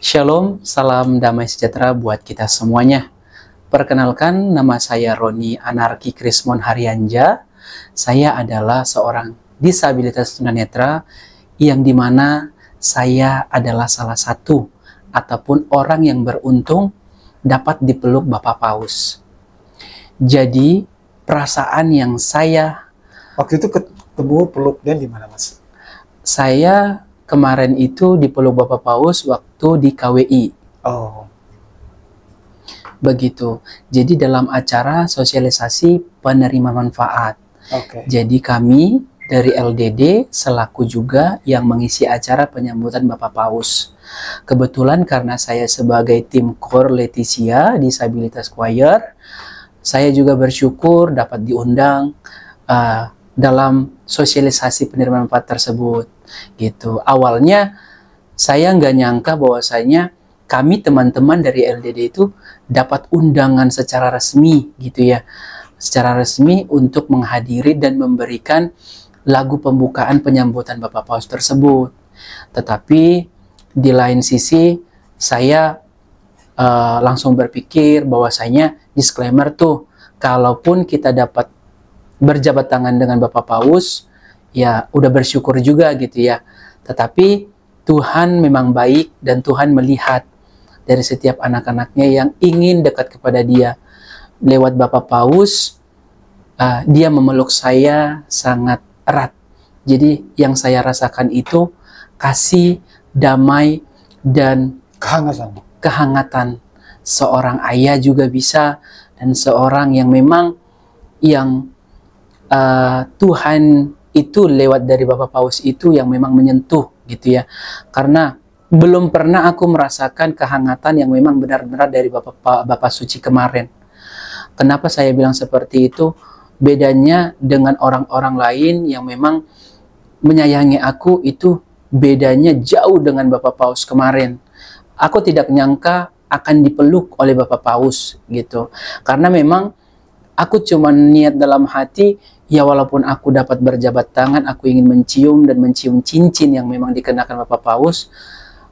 Shalom, salam damai sejahtera buat kita semuanya. Perkenalkan, nama saya Roni Anarki Krismon Haryanja. Saya adalah seorang disabilitas tunanetra yang dimana saya adalah salah satu ataupun orang yang beruntung dapat dipeluk Bapak Paus. Jadi, perasaan yang saya Waktu itu ketemu peluknya di mana, Mas? Saya kemarin itu dipeluk Bapak Paus waktu di KWI. Oh, Begitu. Jadi dalam acara sosialisasi penerima manfaat. oke. Jadi kami dari LDD selaku juga yang mengisi acara penyambutan Bapak Paus. Kebetulan karena saya sebagai tim Core Leticia Disabilitas Choir, saya juga bersyukur dapat diundang dalam sosialisasi penerima manfaat tersebut. Gitu. Awalnya saya nggak nyangka bahwasanya kami teman-teman dari LDD itu dapat undangan secara resmi gitu ya, secara resmi untuk menghadiri dan memberikan lagu pembukaan penyambutan Bapak Paus tersebut. Tetapi di lain sisi saya langsung berpikir bahwasanya disclaimer tuh, kalaupun kita dapat berjabat tangan dengan Bapak Paus, ya udah bersyukur juga gitu ya. Tetapi Tuhan memang baik dan Tuhan melihat dari setiap anak-anaknya yang ingin dekat kepada Dia. Lewat Bapak Paus, Dia memeluk saya sangat erat. Jadi yang saya rasakan itu kasih, damai, dan kehangatan. Seorang ayah juga bisa, dan seorang yang memang yang Tuhan itu lewat dari Bapak Paus itu yang memang menyentuh gitu ya. Karena belum pernah aku merasakan kehangatan yang memang benar-benar dari Bapak Suci kemarin. Kenapa saya bilang seperti itu? Bedanya dengan orang-orang lain yang memang menyayangi aku itu bedanya jauh dengan Bapak Paus kemarin. Aku tidak nyangka akan dipeluk oleh Bapak Paus gitu. Karena memang aku cuma niat dalam hati, ya walaupun aku dapat berjabat tangan, aku ingin mencium dan mencium cincin yang memang dikenakan Bapak Paus.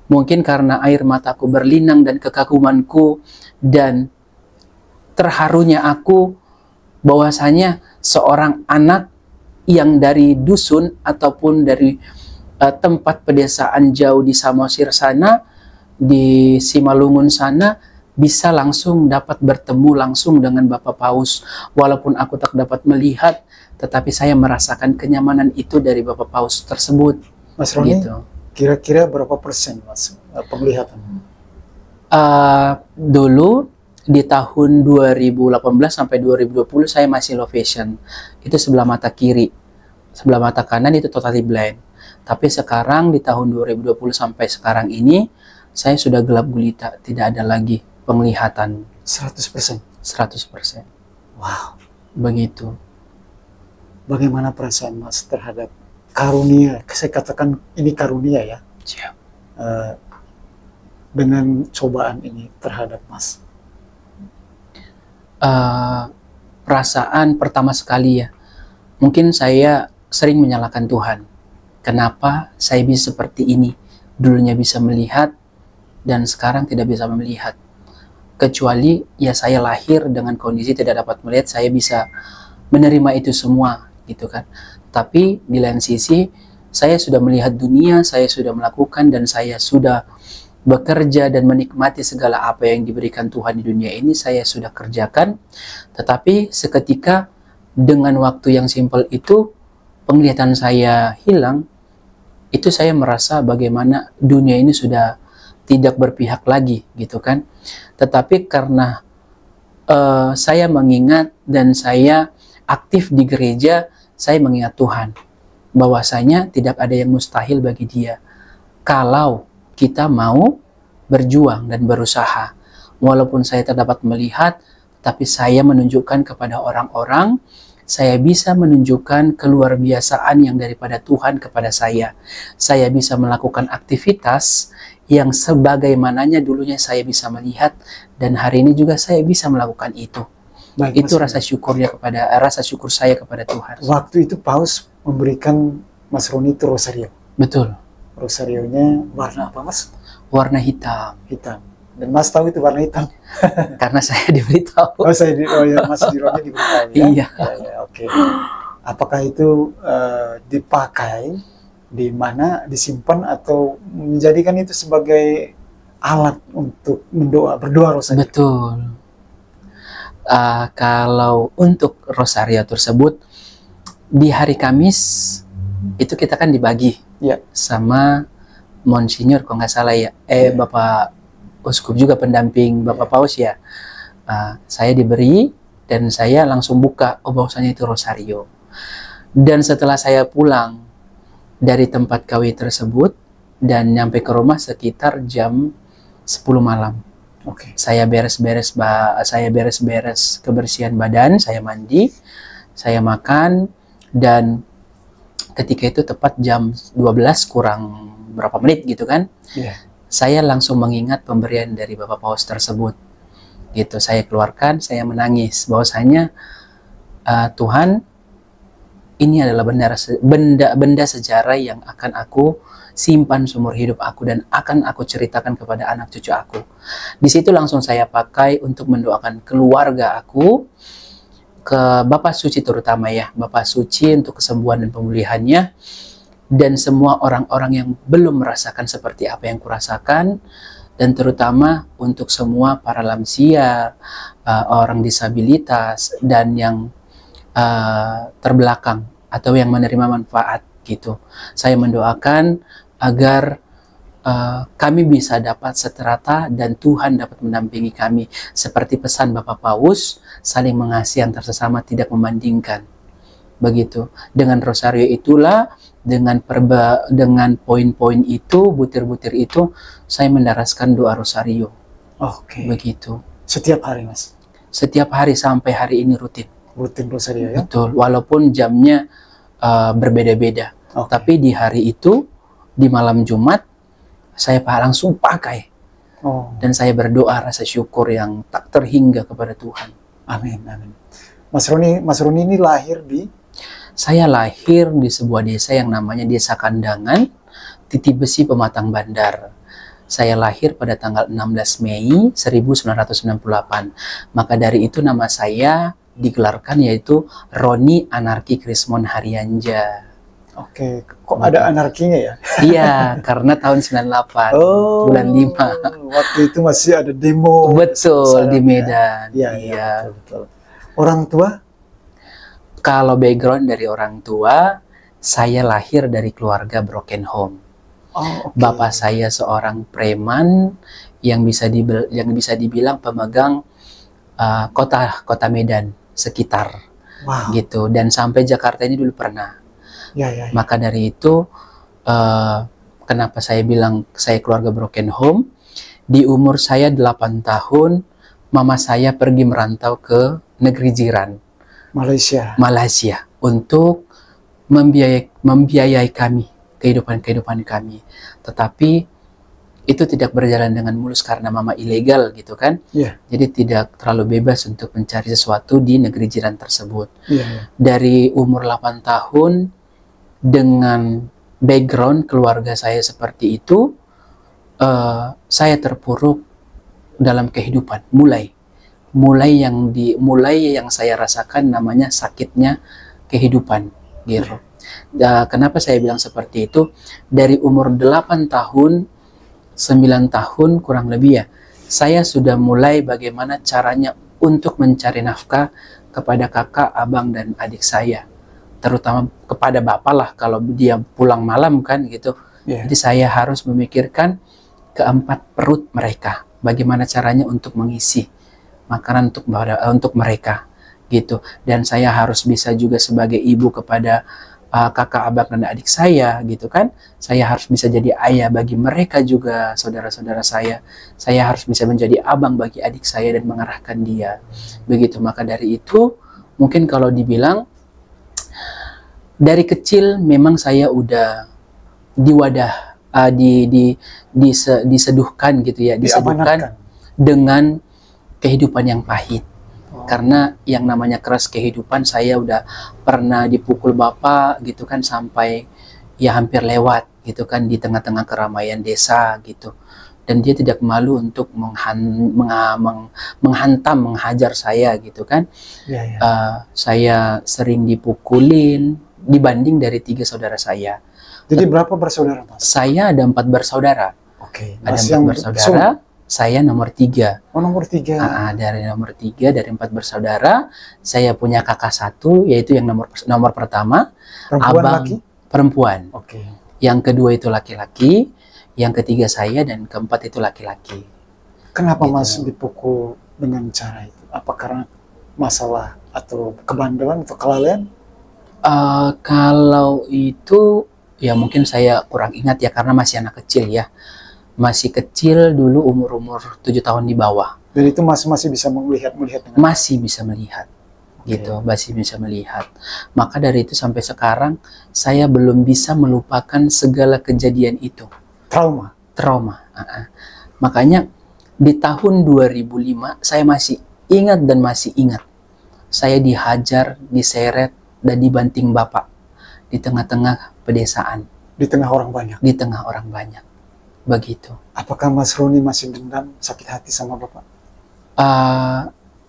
Mungkin karena air mataku berlinang dan kekagumanku dan terharunya aku bahwasanya seorang anak yang dari dusun ataupun dari tempat pedesaan jauh di Samosir sana, di Simalungun sana, bisa langsung dapat bertemu langsung dengan Bapak Paus. Walaupun aku tak dapat melihat, tetapi saya merasakan kenyamanan itu dari Bapak Paus tersebut. Mas Roni, Gitu. kira-kira berapa persen, Mas, penglihatan? Dulu di tahun 2018 sampai 2020 saya masih low vision. Itu sebelah mata kiri. Sebelah mata kanan itu totally blind. Tapi sekarang di tahun 2020 sampai sekarang ini, saya sudah gelap gulita, tidak ada lagi penglihatan 100%. 100%. Wow. Begitu. Bagaimana perasaan Mas terhadap karunia? Saya katakan ini karunia ya. Siap. Dengan cobaan ini terhadap Mas. Perasaan pertama sekali ya, mungkin saya sering menyalahkan Tuhan. Kenapa saya bisa seperti ini? Dulunya bisa melihat dan sekarang tidak bisa melihat. Kecuali ya saya lahir dengan kondisi tidak dapat melihat, saya bisa menerima itu semua gitu kan. Tapi di lain sisi saya sudah melihat dunia, saya sudah melakukan dan saya sudah bekerja dan menikmati segala apa yang diberikan Tuhan di dunia ini, saya sudah kerjakan. Tetapi seketika dengan waktu yang simpel itu penglihatan saya hilang. Itu saya merasa bagaimana dunia ini sudah tidak berpihak lagi gitu kan. Tetapi karena saya mengingat dan saya aktif di gereja, saya mengingat Tuhan bahwasanya tidak ada yang mustahil bagi Dia kalau kita mau berjuang dan berusaha. Walaupun saya tak dapat melihat, tapi saya menunjukkan kepada orang-orang, saya bisa menunjukkan keluar biasaan yang daripada Tuhan kepada saya. Saya bisa melakukan aktivitas yang sebagaimananya dulunya saya bisa melihat, dan hari ini juga saya bisa melakukan itu. Baik, Itu Mas. rasa syukur saya kepada Tuhan. Waktu itu Paus memberikan Mas Roni itu rosario. Betul. Rosarionya warna apa Mas? Warna hitam. Hitam. Dan Mas tahu itu warna hitam? Karena saya diberitahu. Oh, oh ya, Mas Dironya diberitahu ya? Iya. Ya, oke. Apakah itu dipakai di mana disimpan atau menjadikan itu sebagai alat untuk berdoa rosario? Betul. Kalau untuk rosario tersebut di hari Kamis itu kita kan dibagi sama Monsinyur kalau nggak salah ya, Bapak Uskup juga pendamping Bapak Paus ya. Saya diberi dan saya langsung buka, bahwasanya itu rosario. Dan setelah saya pulang dari tempat KW tersebut dan nyampe ke rumah sekitar jam 10 malam. Saya beres-beres kebersihan badan, saya mandi, saya makan, dan ketika itu tepat jam 12 kurang berapa menit gitu kan. Saya langsung mengingat pemberian dari Bapak Paus tersebut. Gitu, saya keluarkan, saya menangis bahwasanya Tuhan, ini adalah benda sejarah yang akan aku simpan seumur hidup aku dan akan aku ceritakan kepada anak cucu aku. Di situ langsung saya pakai untuk mendoakan keluarga aku, ke Bapak Suci terutama ya, Bapak Suci untuk kesembuhan dan pemulihannya, dan semua orang-orang yang belum merasakan seperti apa yang kurasakan, dan terutama untuk semua para lansia, orang disabilitas, dan yang terbelakang atau yang menerima manfaat gitu. Saya mendoakan agar kami bisa dapat seterata dan Tuhan dapat mendampingi kami. Seperti pesan Bapak Paus, saling mengasihi antar sesama, tidak membandingkan. Begitu. Dengan rosario itulah, dengan poin-poin itu, butir-butir itu, saya mendaraskan doa rosario. Begitu. Setiap hari Mas? Setiap hari sampai hari ini rutin. Rutin rosario ya? Betul, walaupun jamnya berbeda-beda. Tapi di hari itu, di malam Jumat, saya langsung pakai. Dan saya berdoa rasa syukur yang tak terhingga kepada Tuhan. Amin, amin. Mas Roni ini lahir di? Saya lahir di sebuah desa yang namanya Desa Kandangan, Titi Besi, Pematang Bandar. Saya lahir pada tanggal 16 Mei 1998. Maka dari itu nama saya digelarkan yaitu Roni Anarki Krismon Haryanja. Kok ada anarkinya ya? Iya, karena tahun 98, bulan 5. Waktu itu masih ada demo. Betul, di Medan. Iya. Betul. Orang tua? Kalau background dari orang tua, saya lahir dari keluarga broken home. Bapak saya seorang preman yang bisa dibilang pemegang kota Medan sekitar, gitu. Dan sampai Jakarta ini dulu pernah. Maka dari itu, kenapa saya bilang saya keluarga broken home? Di umur saya 8 tahun, mama saya pergi merantau ke negeri jiran. Malaysia untuk membiayai kami, kehidupan kami. Tetapi itu tidak berjalan dengan mulus karena mama ilegal gitu kan. Jadi tidak terlalu bebas untuk mencari sesuatu di negeri jiran tersebut. Dari umur 8 tahun dengan background keluarga saya seperti itu, saya terpuruk dalam kehidupan. Mulai yang saya rasakan namanya sakitnya kehidupan gitu. Kenapa saya bilang seperti itu? Dari umur 8 tahun, 9 tahun kurang lebih ya, saya sudah mulai bagaimana caranya untuk mencari nafkah kepada kakak, abang, dan adik saya. Terutama kepada bapak lah, kalau dia pulang malam kan gitu. Jadi saya harus memikirkan keempat perut mereka. Bagaimana caranya untuk mengisi makanan untuk mereka gitu. Dan saya harus bisa juga sebagai ibu kepada kakak, abang, dan adik saya gitu kan. Saya harus bisa jadi ayah bagi mereka juga, saudara-saudara saya. Saya harus bisa menjadi abang bagi adik saya dan mengarahkan dia. Begitu. Maka dari itu, mungkin kalau dibilang dari kecil memang saya udah diseduhkan gitu ya, diseduhkan dengan kehidupan yang pahit. Karena yang namanya keras kehidupan, saya udah pernah dipukul bapak gitu kan, sampai ya hampir lewat gitu kan, di tengah-tengah keramaian desa gitu. Dan dia tidak malu untuk menghantam, menghajar saya gitu kan. Ya, ya. Saya sering dipukulin dibanding dari 3 saudara saya. Jadi berapa bersaudara, Mas? Saya ada 4 bersaudara. Oke. Ada Mas 4 yang bersaudara, saya nomor 3. Oh, nomor 3. Dari nomor 3 dari 4 bersaudara, saya punya kakak 1, yaitu yang nomor pertama, Perempuan, abang laki? perempuan. Oke. Yang kedua itu laki-laki, yang ketiga saya, dan keempat itu laki-laki. Kenapa Gitu. Mas dipukul dengan cara itu? Apa karena masalah atau kebandelan atau kelalaian? Kalau itu ya mungkin saya kurang ingat ya, karena masih anak kecil ya. Masih kecil dulu, umur 7 tahun di bawah. Dan itu masih bisa melihat dengan Masih bisa melihat. Gitu, masih bisa melihat. Maka dari itu sampai sekarang saya belum bisa melupakan segala kejadian itu. trauma. Makanya di tahun 2005 saya masih ingat dan masih ingat. Saya dihajar, diseret, dan dibanting bapak di tengah-tengah pedesaan. Di tengah orang banyak. Di tengah orang banyak. Begitu. Apakah Mas Roni masih dendam, sakit hati sama bapak?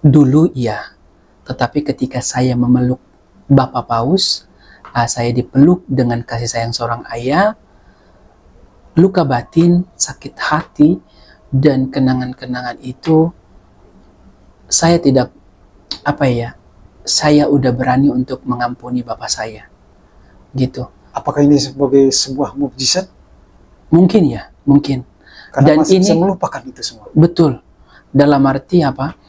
Dulu iya. Tetapi ketika saya memeluk Bapak Paus, saya dipeluk dengan kasih sayang seorang ayah, luka batin, sakit hati, dan kenangan-kenangan itu, saya tidak, saya udah berani untuk mengampuni bapak saya. Gitu. Apakah ini sebagai sebuah mukjizat? Mungkin ya, mungkin. Karena Dan masih bisa ini melupakan itu semua. betul. Dalam arti apa?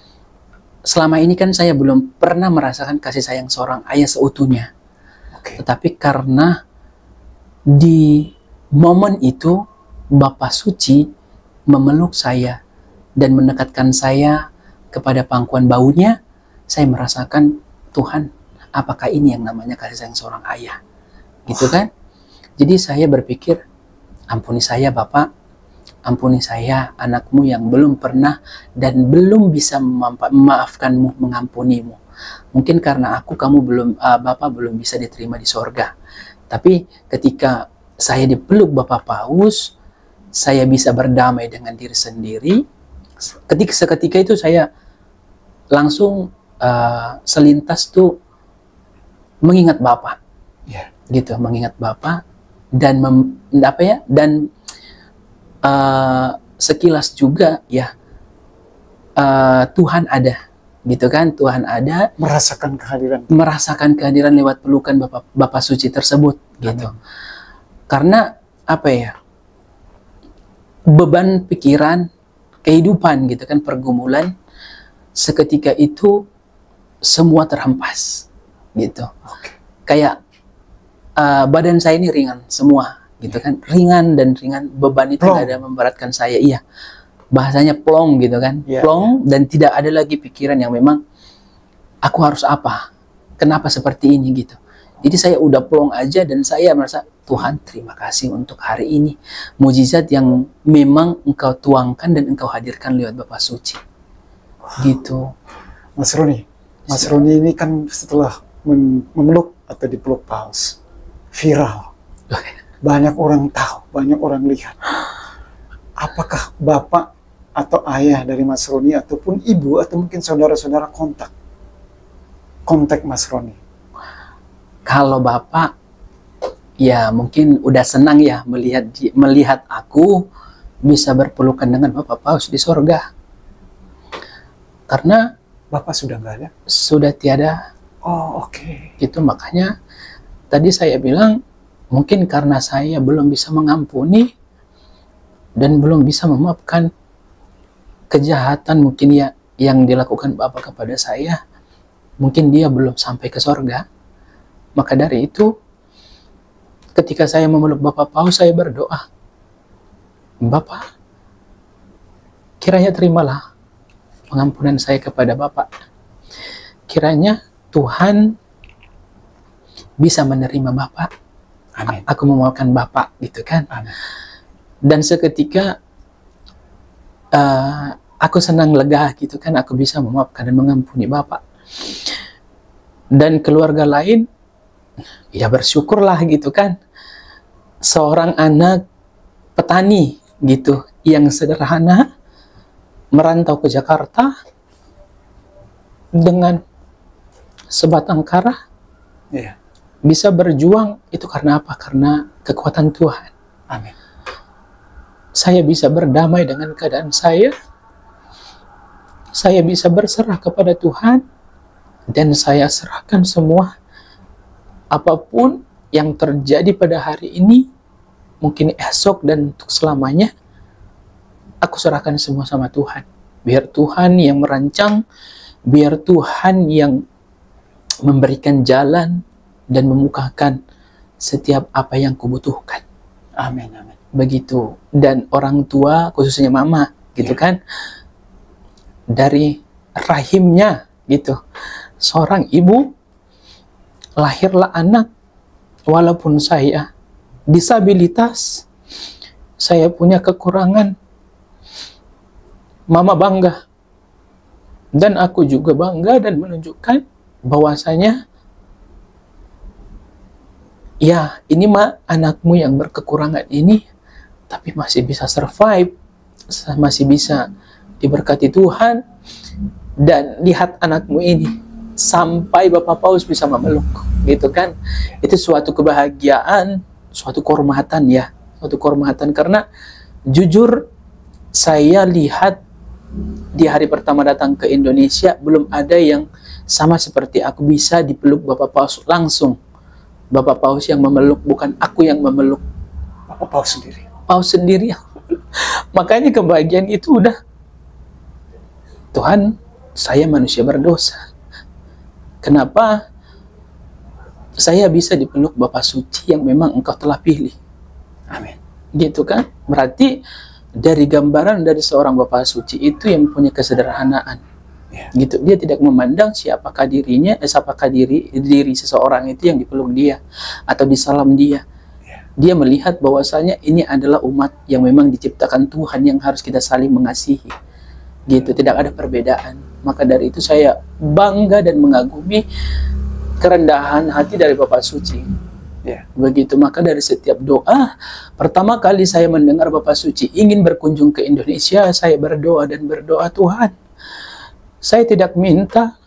Selama ini kan saya belum pernah merasakan kasih sayang seorang ayah seutuhnya. Tetapi karena di momen itu Bapak Suci memeluk saya dan mendekatkan saya kepada pangkuan baunya, saya merasakan, Tuhan, apakah ini yang namanya kasih sayang seorang ayah? Gitu kan? Jadi saya berpikir, ampuni saya Bapak, ampuni saya anakmu yang belum pernah dan belum bisa memaafkanmu, mengampunimu. Mungkin karena Bapak belum bisa diterima di sorga. Tapi ketika saya dipeluk Bapak Paus, saya bisa berdamai dengan diri sendiri. Seketika itu saya langsung selintas tuh mengingat Bapak. Gitu, mengingat Bapak dan sekilas juga ya Tuhan ada, gitu kan? Tuhan ada, merasakan kehadiran lewat pelukan Bapak Suci tersebut, gitu. Karena beban pikiran, kehidupan gitu kan, pergumulan, seketika itu semua terhempas, gitu. Kayak badan saya ini ringan semua, gitu kan, ringan, beban itu tidak ada memberatkan saya, iya, bahasanya plong gitu kan, plong, dan tidak ada lagi pikiran yang memang aku harus apa, kenapa seperti ini gitu. Jadi saya udah plong aja dan saya merasa, Tuhan terima kasih untuk hari ini, mujizat yang memang Engkau tuangkan dan Engkau hadirkan lewat Bapak Suci, gitu. Mas Roni ini kan setelah memeluk atau dipeluk Paus, viral. Banyak orang tahu, banyak orang lihat. Apakah Bapak atau ayah dari Mas Roni ataupun ibu atau mungkin saudara-saudara kontak Mas Roni? Kalau Bapak ya mungkin udah senang ya melihat aku bisa berpelukan dengan Bapak Paus di sorga. Karena Bapak sudah nggak ada? Sudah tiada. Oh, oke. Gitu, makanya tadi saya bilang, mungkin karena saya belum bisa mengampuni dan belum bisa memaafkan kejahatan mungkin ya yang dilakukan Bapak kepada saya, mungkin dia belum sampai ke sorga. Maka dari itu, ketika saya memeluk Bapak Paus, saya berdoa, Bapak, kiranya terimalah pengampunan saya kepada Bapak. Kiranya Tuhan bisa menerima Bapak. Amin. Aku memaafkan Bapak, gitu kan. Amin. Dan seketika aku senang lega, gitu kan, aku bisa memaafkan dan mengampuni Bapak. Dan keluarga lain ya bersyukurlah, gitu kan. seorang anak petani gitu yang sederhana merantau ke Jakarta dengan sebatang kara, Iya. bisa berjuang itu karena apa? Karena kekuatan Tuhan. Amin. Saya bisa berdamai dengan keadaan saya bisa berserah kepada Tuhan, dan saya serahkan semua apapun yang terjadi pada hari ini, mungkin esok dan untuk selamanya, aku serahkan semua sama Tuhan. Biar Tuhan yang merancang, biar Tuhan yang memberikan jalan dan memukakan setiap apa yang kubutuhkan. Amin, amin. Begitu. Dan orang tua, khususnya mama, gitu kan, dari rahimnya, gitu. Seorang ibu, lahirlah anak, walaupun saya disabilitas, saya punya kekurangan, mama bangga. Dan aku juga bangga dan menunjukkan bahwasanya, ya, ini mah anakmu yang berkekurangan ini, tapi masih bisa survive, masih bisa diberkati Tuhan, dan lihat anakmu ini, sampai Bapak Paus bisa memeluk, gitu kan. Itu suatu kebahagiaan, suatu kehormatan ya, suatu kehormatan, karena jujur, saya lihat di hari pertama datang ke Indonesia, belum ada yang sama seperti aku bisa dipeluk Bapak Paus langsung. Bapak Paus yang memeluk, bukan aku yang memeluk. Bapak Paus sendiri. Paus sendiri. Makanya kebahagiaan itu udah, Tuhan, saya manusia berdosa. Kenapa saya bisa dipeluk Bapak Suci yang memang Engkau telah pilih? Amin. Gitu kan? Berarti dari gambaran dari seorang Bapak Suci itu yang punya kesederhanaan. Gitu, dia tidak memandang siapakah dirinya, siapakah diri seseorang itu yang dipeluk dia atau disalam dia. Dia melihat bahwasanya ini adalah umat yang memang diciptakan Tuhan yang harus kita saling mengasihi. Gitu, tidak ada perbedaan. Maka dari itu saya bangga dan mengagumi kerendahan hati dari Bapak Suci. Begitu, maka dari setiap doa, pertama kali saya mendengar Bapak Suci ingin berkunjung ke Indonesia, saya berdoa dan berdoa, Tuhan, saya tidak minta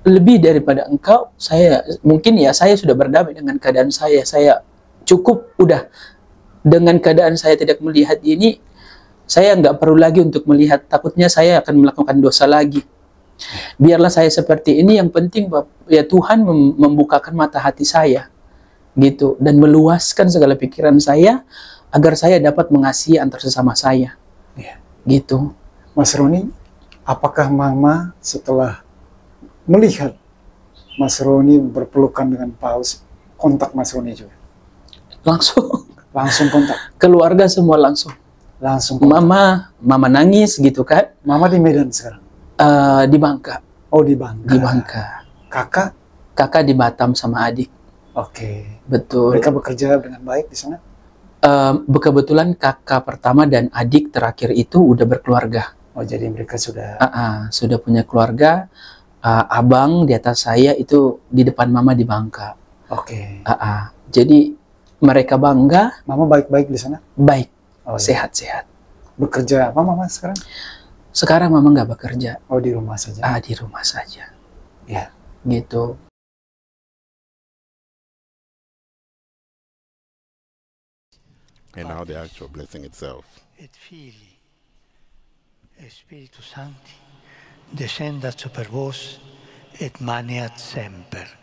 lebih daripada Engkau. Saya mungkin ya, saya sudah berdamai dengan keadaan saya cukup udah dengan keadaan saya tidak melihat ini. Saya nggak perlu lagi untuk melihat, takutnya saya akan melakukan dosa lagi. Biarlah saya seperti ini, yang penting ya Tuhan membukakan mata hati saya, gitu, dan meluaskan segala pikiran saya agar saya dapat mengasihi antar sesama saya. Gitu. Mas Roni, apakah Mama setelah melihat Mas Roni berpelukan dengan Paus, kontak Mas Roni juga? Langsung kontak? Keluarga semua langsung kontak. Mama nangis gitu kan. Mama di Medan sekarang? Di Bangka. Oh, di Bangka. Di Bangka. Kakak di Batam sama adik. Oke. Betul. Mereka bekerja dengan baik di sana? Kebetulan kakak pertama dan adik terakhir itu udah berkeluarga. Oh, jadi mereka sudah punya keluarga. Abang di atas saya itu di depan mama di Bangka. Oke. Jadi mereka bangga. Mama baik-baik di sana? Baik. Sehat-sehat. Bekerja apa Mama sekarang? Sekarang Mama nggak bekerja. Oh, di rumah saja? Di rumah saja. Ya. Gitu. And now the actual blessing itself. Et Filii, et Spiritus Sancti, descendat super vos, et maneat semper.